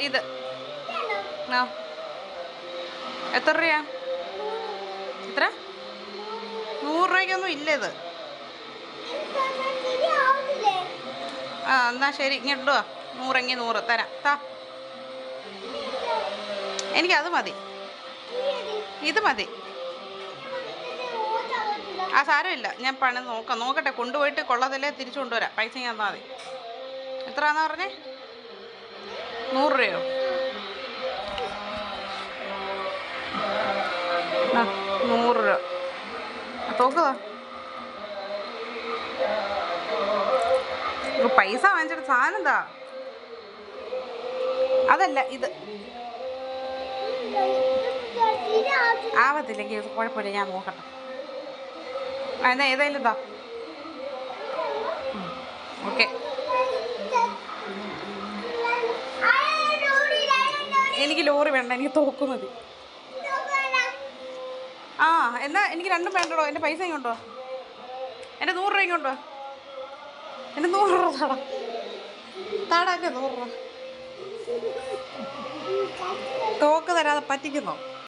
ഇത് ആ എത്ര രൂപയാ? എത്ര? 100 രൂപയ്ക്കൊന്നും ഇല്ല ഇത്. ആ എന്നാ ശരി, ഇങ്ങോട്ടുവാ. 100 100 തരാം. എനിക്കത് മതി, ഇത് മതി. ആ സാരമില്ല, ഞാൻ പണി നോക്കട്ടെ. കൊണ്ടുപോയിട്ട് കൊള്ളതില്ലേ തിരിച്ചു കൊണ്ടുവരാം. പൈസ ഞാൻ തന്നാൽ മതി. എത്രയാണെന്ന് പറഞ്ഞേ? 100 രൂപയോ? ആ 100 രൂപ. തോക്കുതാ. പൈസ വാങ്ങിച്ചിട്ട് സാധനം എന്താ? അതല്ല ഇത്. ആവത്തില്ലെങ്കിൽ കുഴപ്പമില്ല, ഞാൻ നോക്കട്ടെ. എന്നാ ഏതായാലും ഇതാ. ഓക്കെ. എനിക്ക് ലോറി വേണ്ട, എനിക്ക് തോക്ക് മതി. ആ എന്നാ എനിക്ക് രണ്ടും വേണ്ടടോ. എൻ്റെ പൈസ ഇങ്ങോട്ടോ. എൻ്റെ 100 രൂപ ഇങ്ങോട്ടോ. എൻ്റെ 100 രൂപ താടാ. എൻ്റെ 100 രൂപ. തോക്ക് തരാതെ പറ്റിക്കുന്നോ?